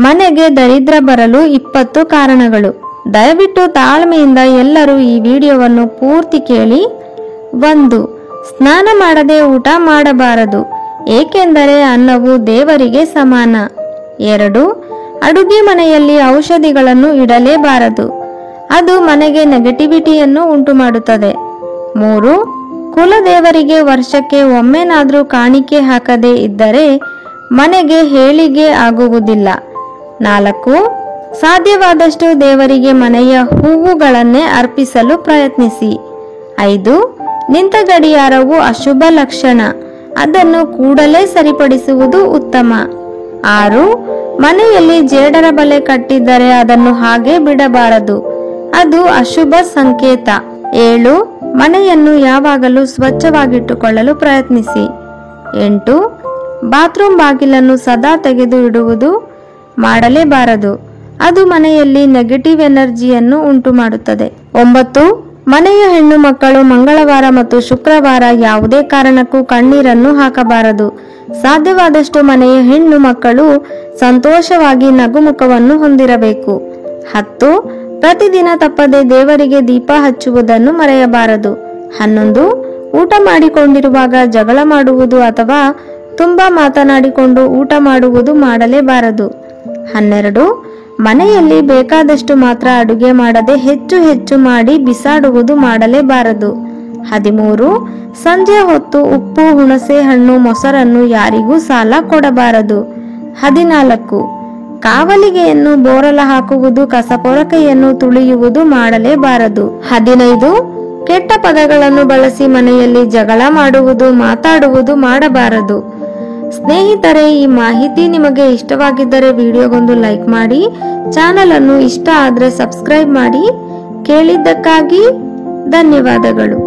ಮನೆಗೆ ದರಿದ್ರ ಬರಲು 20 ಕಾರಣಗಳು. ದಯವಿಟ್ಟು ತಾಳ್ಮೆಯಿಂದ ಎಲ್ಲರೂ ಈ ವಿಡಿಯೋವನ್ನು ಪೂರ್ತಿ ಕೇಳಿ. 1. ಸ್ನಾನ ಮಾಡದೆ ಊಟ ಮಾಡಬಾರದು, ಏಕೆಂದರೆ ಅನ್ನವು ದೇವರಿಗೆ ಸಮಾನ. 2. ಅಡುಗೆ ಮನೆಯಲ್ಲಿ ಔಷಧಿಗಳನ್ನು ಇಡಲೇಬಾರದು, ಅದು ಮನೆಗೆ ನೆಗೆಟಿವಿಟಿಯನ್ನು ಉಂಟು ಮಾಡುತ್ತದೆ. 3. ಕುಲದೇವರಿಗೆ ವರ್ಷಕ್ಕೆ ಒಮ್ಮೆನಾದ್ರೂ ಕಾಣಿಕೆ ಹಾಕದೇ ಇದ್ದರೆ ಮನೆಗೆ ಏಳಿಗೆ ಆಗುವುದಿಲ್ಲ. 4. ಸಾಧ್ಯವಾದಷ್ಟು ದೇವರಿಗೆ ಮನೆಯ ಹೂವುಗಳನ್ನೇ ಅರ್ಪಿಸಲು ಪ್ರಯತ್ನಿಸಿ. 5. ನಿಂತ ಗಡಿಯಾರವು ಅಶುಭ ಲಕ್ಷಣ, ಅದನ್ನು ಕೂಡಲೇ ಸರಿಪಡಿಸುವುದು ಉತ್ತಮ. 6. ಮನೆಯಲ್ಲಿ ಜೇಡರ ಬಲೆ ಕಟ್ಟಿದ್ದರೆ ಅದನ್ನು ಹಾಗೆ ಬಿಡಬಾರದು, ಅದು ಅಶುಭ ಸಂಕೇತ. 7. ಮನೆಯನ್ನು ಯಾವಾಗಲೂ ಸ್ವಚ್ಛವಾಗಿಟ್ಟುಕೊಳ್ಳಲು ಪ್ರಯತ್ನಿಸಿ. 8. ಬಾತ್ರೂಮ್ ಬಾಗಿಲನ್ನು ಸದಾ ತೆಗೆದು ಇಡುವುದು ಮಾಡಲೇಬಾರದು, ಅದು ಮನೆಯಲ್ಲಿ ನೆಗೆಟಿವ್ ಎನರ್ಜಿಯನ್ನು ಉಂಟು ಮಾಡುತ್ತದೆ. 9. ಮನೆಯ ಹೆಣ್ಣು ಮಕ್ಕಳು ಮಂಗಳವಾರ ಮತ್ತು ಶುಕ್ರವಾರ ಯಾವುದೇ ಕಾರಣಕ್ಕೂ ಕಣ್ಣೀರನ್ನು ಹಾಕಬಾರದು. ಸಾಧ್ಯವಾದಷ್ಟು ಮನೆಯ ಹೆಣ್ಣು ಮಕ್ಕಳು ಸಂತೋಷವಾಗಿ ನಗುಮುಖವನ್ನು ಹೊಂದಿರಬೇಕು. 10. ಪ್ರತಿದಿನ ತಪ್ಪದೆ ದೇವರಿಗೆ ದೀಪ ಹಚ್ಚುವುದನ್ನು ಮರೆಯಬಾರದು. 11. ಊಟ ಮಾಡಿಕೊಂಡಿರುವಾಗ ಜಗಳ ಮಾಡುವುದು ಅಥವಾ ತುಂಬಾ ಮಾತನಾಡಿಕೊಂಡು ಊಟ ಮಾಡುವುದು ಮಾಡಲೇಬಾರದು. 12. ಮನೆಯಲ್ಲಿ ಬೇಕಾದಷ್ಟು ಮಾತ್ರ ಅಡುಗೆ ಮಾಡದೆ ಹೆಚ್ಚು ಮಾಡಿ ಬಿಸಾಡುವುದು ಮಾಡಲೇಬಾರದು. 13. ಸಂಜೆ ಹೊತ್ತು ಉಪ್ಪು, ಹುಣಸೆ ಹಣ್ಣು, ಮೊಸರನ್ನು ಯಾರಿಗೂ ಸಾಲ ಕೊಡಬಾರದು. 14. ಕಾವಲಿಗೆಯನ್ನು ಬೋರಲ ಹಾಕುವುದು, ಕಸಪೊರಕೆಯನ್ನು ತುಳಿಯುವುದು ಮಾಡಲೇಬಾರದು. 15. ಕೆಟ್ಟ ಪದಗಳನ್ನು ಬಳಸಿ ಮನೆಯಲ್ಲಿ ಜಗಳ ಮಾಡುವುದು, ಮಾತಾಡುವುದು ಮಾಡಬಾರದು. ಸ್ನೇಹಿತರೆ, ಈ ಮಾಹಿತಿ ನಿಮಗೆ ಇಷ್ಟವಾಗಿದ್ದರೆ ವಿಡಿಯೋಗೊಂದು ಲೈಕ್ ಮಾಡಿ, ಚಾನಲ್ ಅನ್ನು ಇಷ್ಟ ಆದ್ರೆ ಸಬ್ಸ್ಕ್ರೈಬ್ ಮಾಡಿ. ಕೇಳಿದ್ದಕ್ಕಾಗಿ ಧನ್ಯವಾದಗಳು.